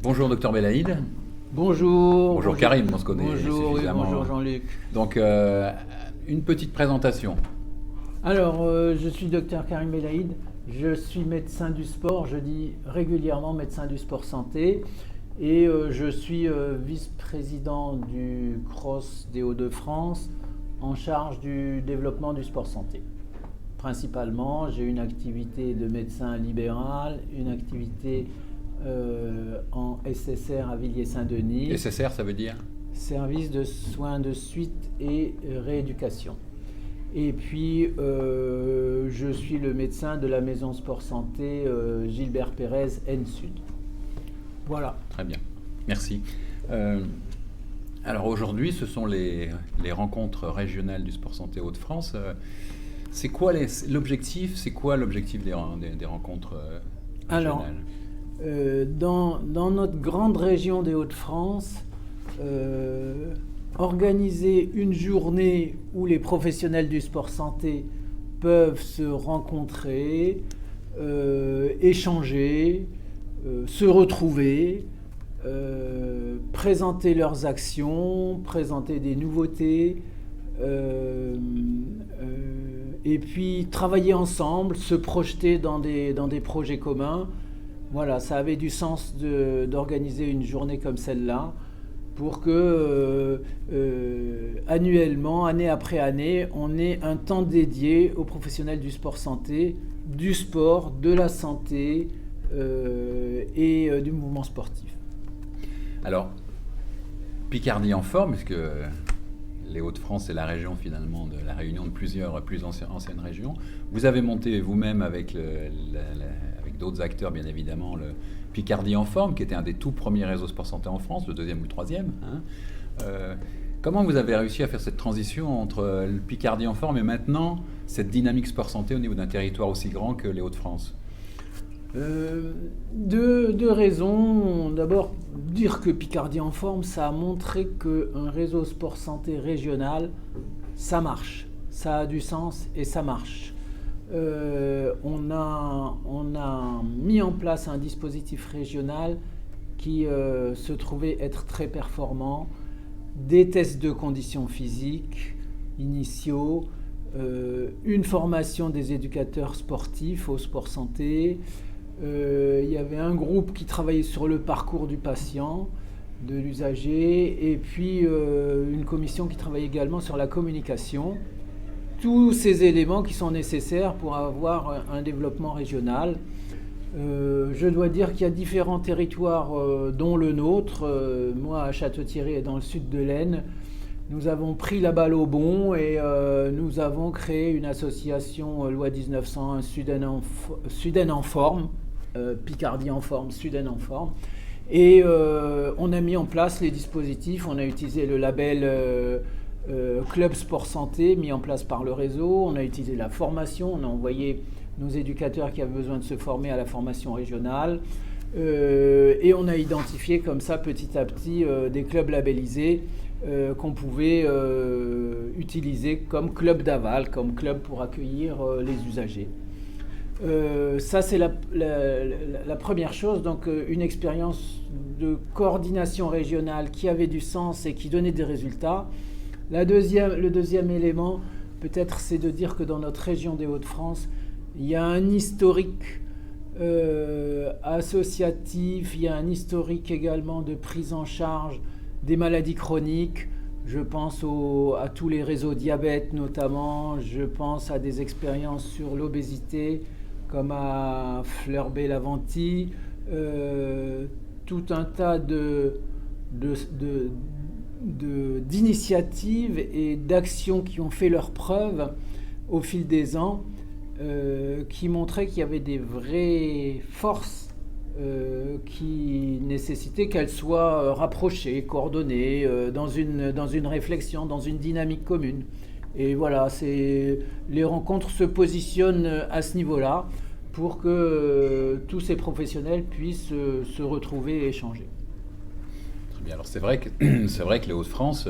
Bonjour docteur Belaïd. Bonjour. Bonjour Karim, on se connaît Bonjour, oui, suffisamment. bonjour Jean-Luc. Donc une petite présentation. Alors, je suis docteur Karim Belaïd, je suis médecin du sport, je dis régulièrement médecin du sport santé, et je suis vice-président du CROSS des Hauts-de-France en charge du développement du sport santé. Principalement, j'ai une activité de médecin libéral, une activité en SSR à Villiers-Saint-Denis. SSR, ça veut dire? Service de soins de suite et rééducation. Et puis, je suis le médecin de la maison Sport Santé Gilbert Pérez N-Sud. Voilà. Très bien, merci. Alors aujourd'hui, ce sont les rencontres régionales du sport santé Hauts-de-France. C'est quoi l'objectif? C'est quoi l'objectif des rencontres régionales? Alors, dans notre grande région des Hauts-de-France, organiser une journée où les professionnels du sport santé peuvent se rencontrer, échanger, se retrouver, présenter leurs actions, présenter des nouveautés, et puis travailler ensemble, se projeter dans des projets communs. Voilà, ça avait du sens d'organiser une journée comme celle-là pour que annuellement, année après année, on ait un temps dédié aux professionnels du sport santé, du sport, de la santé et du mouvement sportif. Alors, Picardie en forme, puisque les Hauts-de-France, c'est la région finalement de la réunion de plusieurs plus anciennes régions. Vous avez monté vous-même avec d'autres acteurs, bien évidemment, le Picardie en forme, qui était un des tout premiers réseaux sport santé en France, le deuxième ou le troisième. Comment vous avez réussi à faire cette transition entre le Picardie en forme et maintenant cette dynamique sport santé au niveau d'un territoire aussi grand que les Hauts-de-France? Deux raisons. D'abord, dire que Picardie en forme, ça a montré qu'un réseau sport santé régional, ça marche, ça a du sens et ça marche. On a mis en place un dispositif régional qui se trouvait être très performant, des tests de conditions physiques initiaux, une formation des éducateurs sportifs au sport santé. Il y avait un groupe qui travaillait sur le parcours du patient, de l'usager, et puis une commission qui travaillait également sur la communication. Tous ces éléments qui sont nécessaires pour avoir un développement régional. Je dois dire qu'il y a différents territoires, dont le nôtre. Moi, à Château-Thierry et dans le sud de l'Aisne, nous avons pris la balle au bond et nous avons créé une association loi 1901 Sud-Aisne en forme, Picardie en forme, Sud-Aisne en forme. Et on a mis en place les dispositifs, on a utilisé le label Club Sport Santé mis en place par le réseau, on a utilisé la formation, on a envoyé nos éducateurs qui avaient besoin de se former à la formation régionale, et on a identifié comme ça petit à petit des clubs labellisés qu'on pouvait utiliser comme club d'aval, comme club pour accueillir les usagers. Ça, c'est la première chose, donc une expérience de coordination régionale qui avait du sens et qui donnait des résultats. Le deuxième élément, peut-être, c'est de dire que dans notre région des Hauts-de-France, il y a un historique associatif, il y a un historique également de prise en charge des maladies chroniques. Je pense à tous les réseaux diabète notamment, je pense à des expériences sur l'obésité comme à Fleur-Bé-Laventie, tout un tas d'initiatives et d'actions qui ont fait leurs preuves au fil des ans, qui montraient qu'il y avait des vraies forces qui nécessitaient qu'elles soient rapprochées, coordonnées, dans une réflexion, dans une dynamique commune. Et voilà, les rencontres se positionnent à ce niveau-là pour que tous ces professionnels puissent se retrouver et échanger. Très bien. Alors c'est vrai que les Hauts-de-France,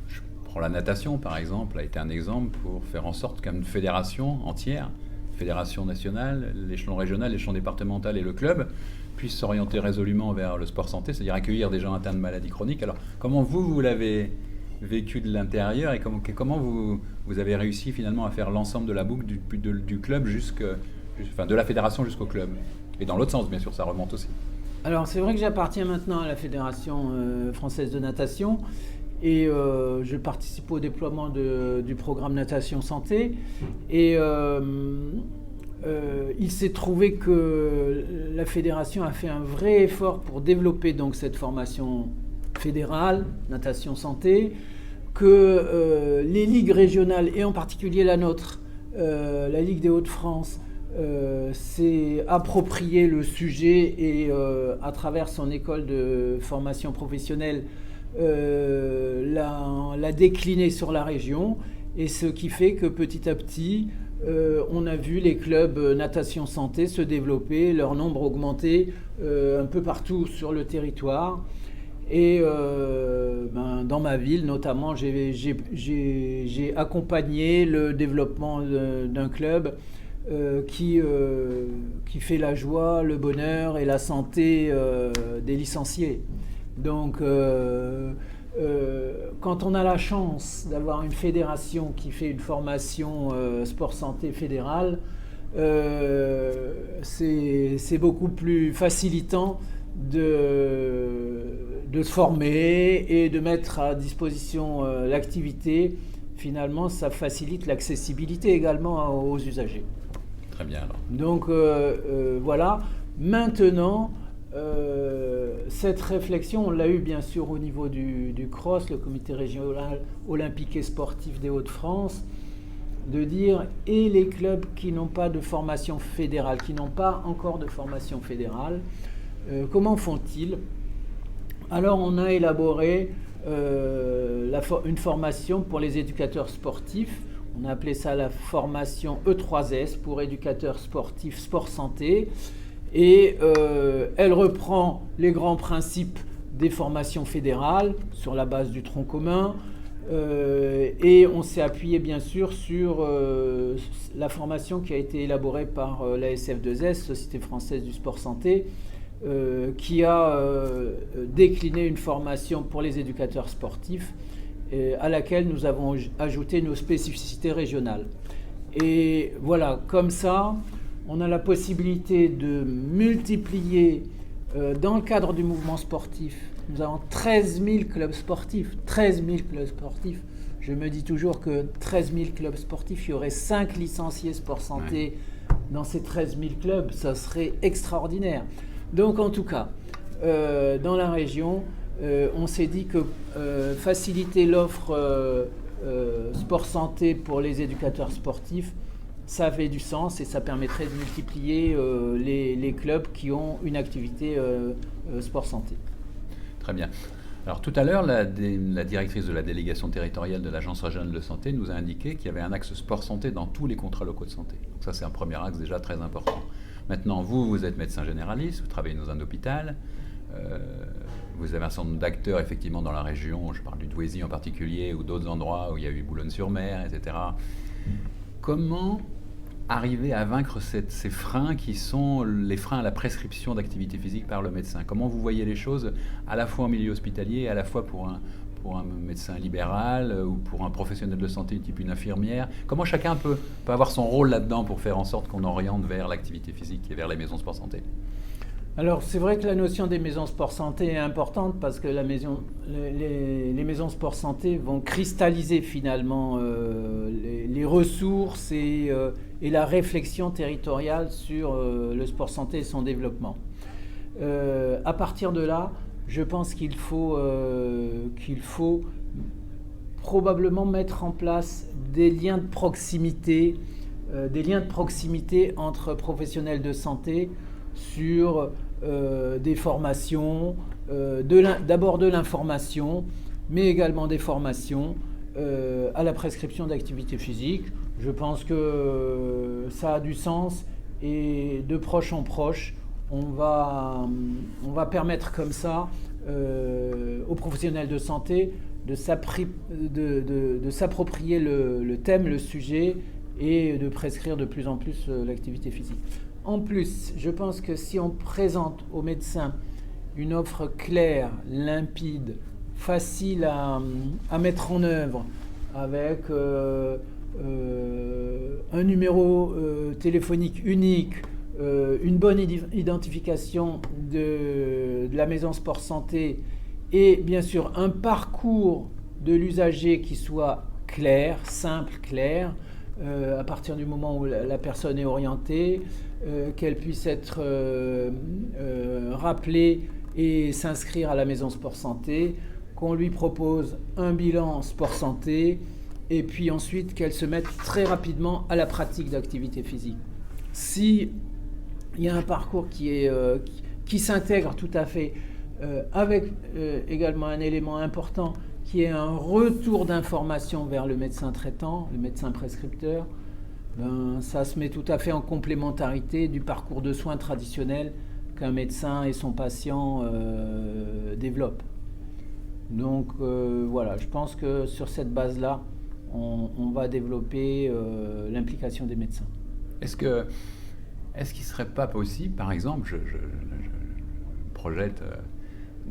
je prends la natation par exemple, a été un exemple pour faire en sorte qu'une fédération entière, fédération nationale, l'échelon régional, l'échelon départemental et le club, puisse s'orienter résolument vers le sport santé, c'est-à-dire accueillir des gens atteints de maladies chroniques. Alors, comment vous l'avez vécu de l'intérieur et comment vous avez réussi finalement à faire l'ensemble de la boucle du club de la fédération jusqu'au club? Et dans l'autre sens, bien sûr, ça remonte aussi. Alors, c'est vrai que j'appartiens maintenant à la Fédération française de natation et je participe au déploiement du programme Natation Santé. Et il s'est trouvé que la fédération a fait un vrai effort pour développer donc cette formation fédérale, Natation Santé, que les ligues régionales, et en particulier la nôtre, la Ligue des Hauts-de-France, s'est approprié le sujet et à travers son école de formation professionnelle l'a décliné sur la région, et ce qui fait que petit à petit on a vu les clubs natation santé se développer, leur nombre augmenter un peu partout sur le territoire. Et dans ma ville notamment, j'ai accompagné le développement d'un club qui fait la joie, le bonheur et la santé des licenciés. Donc quand on a la chance d'avoir une fédération qui fait une formation sport-santé fédérale, c'est beaucoup plus facilitant de se former et de mettre à disposition l'activité. Finalement, ça facilite l'accessibilité également aux usagers. Très bien alors. Donc voilà, maintenant, cette réflexion, on l'a eue bien sûr au niveau du CROSS, le comité régional olympique et sportif des Hauts-de-France, de dire, et les clubs qui n'ont pas de formation fédérale, qui n'ont pas encore de formation fédérale, comment font-ils? Alors on a élaboré une formation pour les éducateurs sportifs. On a appelé ça la formation E3S pour éducateurs sportifs sport santé. Et elle reprend les grands principes des formations fédérales sur la base du tronc commun. Et on s'est appuyé bien sûr sur la formation qui a été élaborée par la SF2S, Société française du sport santé, qui a décliné une formation pour les éducateurs sportifs à laquelle nous avons ajouté nos spécificités régionales. Et voilà, comme ça, on a la possibilité de multiplier, dans le cadre du mouvement sportif, nous avons 13 000 clubs sportifs. 13 000 clubs sportifs. Je me dis toujours que 13 000 clubs sportifs, il y aurait 5 licenciés sport santé dans ces 13 000 clubs, ça serait extraordinaire. Donc en tout cas, dans la région, on s'est dit que faciliter l'offre sport santé pour les éducateurs sportifs, ça avait du sens et ça permettrait de multiplier les clubs qui ont une activité sport santé. Très bien. Alors tout à l'heure, la directrice de la délégation territoriale de l'Agence régionale de santé nous a indiqué qu'il y avait un axe sport santé dans tous les contrats locaux de santé. Donc ça, c'est un premier axe déjà très important. Maintenant, vous êtes médecin généraliste, vous travaillez dans un hôpital, vous avez un certain nombre d'acteurs effectivement dans la région, je parle du Douaisis en particulier, ou d'autres endroits où il y a eu Boulogne-sur-Mer, etc. Comment arriver à vaincre ces freins qui sont les freins à la prescription d'activité physique par le médecin? Comment vous voyez les choses à la fois en milieu hospitalier et à la fois pour un médecin libéral ou pour un professionnel de santé type une infirmière? Comment chacun peut avoir son rôle là-dedans pour faire en sorte qu'on oriente vers l'activité physique et vers les maisons sport santé? Alors c'est vrai que la notion des maisons sport santé est importante parce que les maisons sport santé vont cristalliser finalement les ressources et la réflexion territoriale sur le sport santé et son développement. À partir de là, je pense qu'il faut probablement mettre en place des liens de proximité entre professionnels de santé sur des formations, d'abord de l'information, mais également des formations à la prescription d'activité physique. Je pense que ça a du sens et de proche en proche, on va permettre comme ça aux professionnels de santé de s'approprier le thème, le sujet et de prescrire de plus en plus l'activité physique. En plus, je pense que si on présente aux médecins une offre claire, limpide, facile à mettre en œuvre, avec un numéro téléphonique unique, une bonne identification de la maison sport santé et bien sûr un parcours de l'usager qui soit clair, simple, clair, à partir du moment où la personne est orientée, qu'elle puisse être rappelée et s'inscrire à la maison sport santé, qu'on lui propose un bilan sport santé et puis ensuite qu'elle se mette très rapidement à la pratique d'activité physique. Si il y a un parcours qui s'intègre tout à fait avec également un élément important qui est un retour d'information vers le médecin traitant, le médecin prescripteur, ça se met tout à fait en complémentarité du parcours de soins traditionnel qu'un médecin et son patient développent. Donc voilà, je pense que sur cette base-là, on va développer l'implication des médecins. Est-ce qu'il ne serait pas possible, par exemple, je projette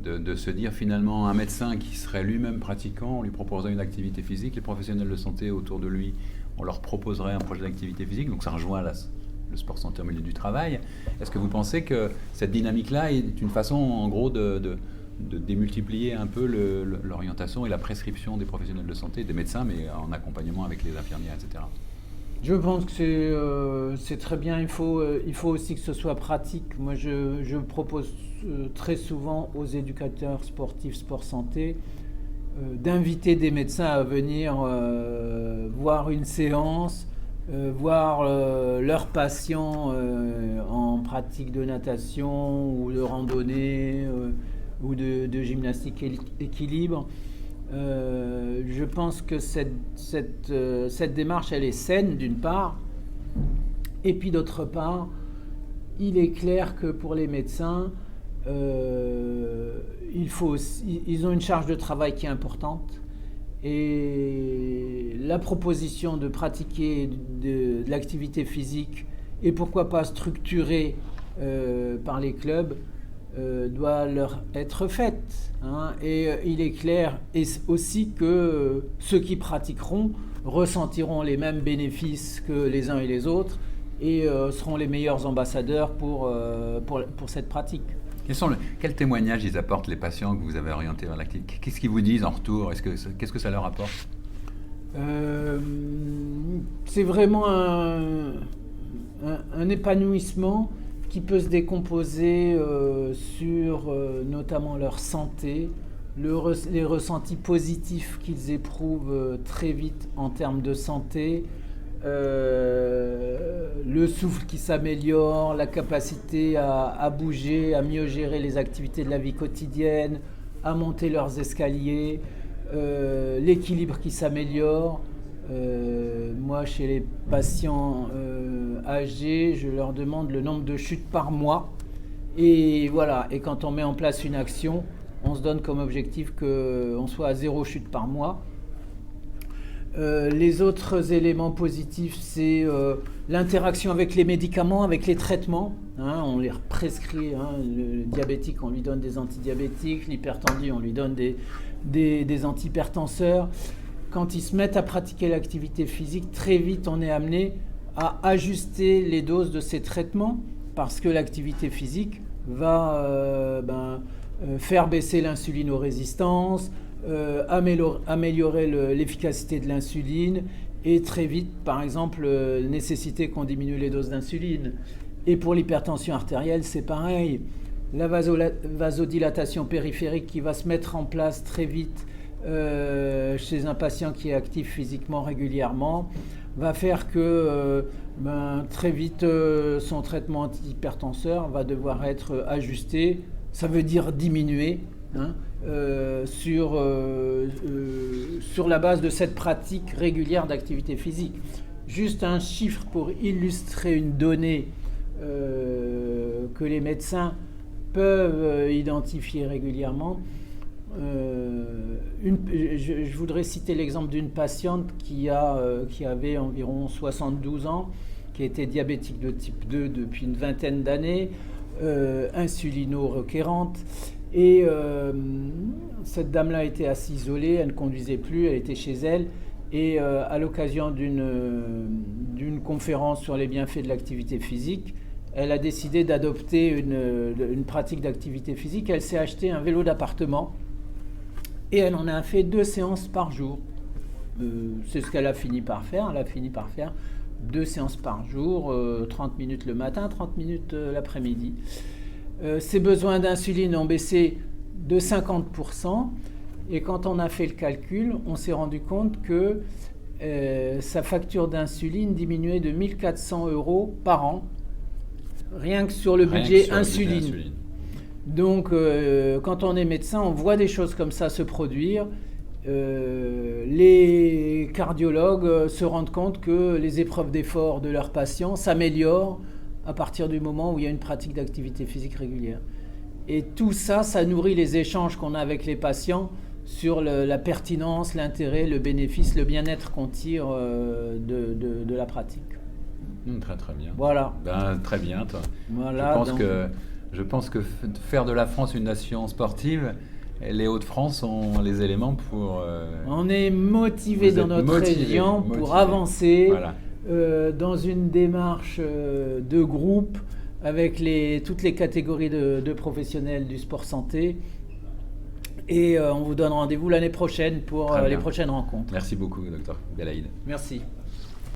de se dire finalement un médecin qui serait lui-même pratiquant, on lui proposerait une activité physique, les professionnels de santé autour de lui, on leur proposerait un projet d'activité physique, donc ça rejoint le sport santé au milieu du travail. Est-ce que vous pensez que cette dynamique-là est une façon en gros de démultiplier un peu l'orientation et la prescription des professionnels de santé, des médecins, mais en accompagnement avec les infirmières, etc. Je pense que c'est très bien, il faut aussi que ce soit pratique. Moi, je propose très souvent aux éducateurs sportifs, sport santé, d'inviter des médecins à venir voir une séance, voir leurs patients en pratique de natation ou de randonnée ou de gymnastique équilibre. Je pense que cette démarche, elle est saine d'une part, et puis d'autre part, il est clair que pour les médecins, ils ont une charge de travail qui est importante, et la proposition de pratiquer de l'activité physique, et pourquoi pas structurée par les clubs, doit leur être faite. Et il est clair aussi que ceux qui pratiqueront ressentiront les mêmes bénéfices que les uns et les autres et seront les meilleurs ambassadeurs pour cette pratique. Quels témoignages ils apportent les patients que vous avez orientés vers l'activité ? Qu'est-ce qu'ils vous disent en retour ? Qu'est-ce que ça leur apporte ? C'est vraiment un épanouissement qui peut se décomposer sur notamment leur santé, les ressentis positifs qu'ils éprouvent très vite en termes de santé, le souffle qui s'améliore, la capacité à bouger, à mieux gérer les activités de la vie quotidienne, à monter leurs escaliers, l'équilibre qui s'améliore. Moi, chez les patients âgés, je leur demande le nombre de chutes par mois. Et voilà, et quand on met en place une action, on se donne comme objectif qu'on soit à 0 chute par mois. Les autres éléments positifs, c'est l'interaction avec les médicaments, avec les traitements. On les prescrit, le diabétique, on lui donne des antidiabétiques, l'hypertendu, on lui donne des antihypertenseurs. Quand ils se mettent à pratiquer l'activité physique, très vite on est amené à ajuster les doses de ces traitements parce que l'activité physique va faire baisser l'insulinorésistance, améliorer l'efficacité de l'insuline et très vite, par exemple, nécessiter qu'on diminue les doses d'insuline. Et pour l'hypertension artérielle, c'est pareil. La vasodilatation périphérique qui va se mettre en place très vite chez un patient qui est actif physiquement régulièrement va faire que très vite son traitement antihypertenseur va devoir être ajusté, ça veut dire diminué sur la base de cette pratique régulière d'activité physique. Juste un chiffre pour illustrer une donnée que les médecins peuvent identifier régulièrement. Je voudrais citer l'exemple d'une patiente qui avait environ 72 ans qui était diabétique de type 2 depuis une vingtaine d'années, insulino-requérante. Et cette dame-là était assez isolée, elle ne conduisait plus, elle était chez elle. Et à l'occasion d'une conférence sur les bienfaits de l'activité physique, elle a décidé d'adopter une pratique d'activité physique. Elle s'est acheté un vélo d'appartement et elle en a fait 2 séances par jour. C'est ce qu'elle a fini par faire. Elle a fini par faire 2 séances par jour, 30 minutes le matin, 30 minutes l'après-midi. Ses besoins d'insuline ont baissé de 50%. Et quand on a fait le calcul, on s'est rendu compte que sa facture d'insuline diminuait de 1 400 € par an, rien que sur le budget insuline. Donc, quand on est médecin, on voit des choses comme ça se produire. Les cardiologues se rendent compte que les épreuves d'effort de leurs patients s'améliorent à partir du moment où il y a une pratique d'activité physique régulière. Et tout ça, ça nourrit les échanges qu'on a avec les patients sur la pertinence, l'intérêt, le bénéfice, le bien-être qu'on tire de la pratique. Très très bien. Voilà. Ben, très bien, toi. Voilà, je pense que faire de la France une nation sportive, les Hauts-de-France ont les éléments pour... On est motivés dans notre région pour avancer dans une démarche de groupe avec toutes les catégories de professionnels du sport santé. Et on vous donne rendez-vous l'année prochaine pour les prochaines rencontres. Merci beaucoup, docteur Belaïd. Merci.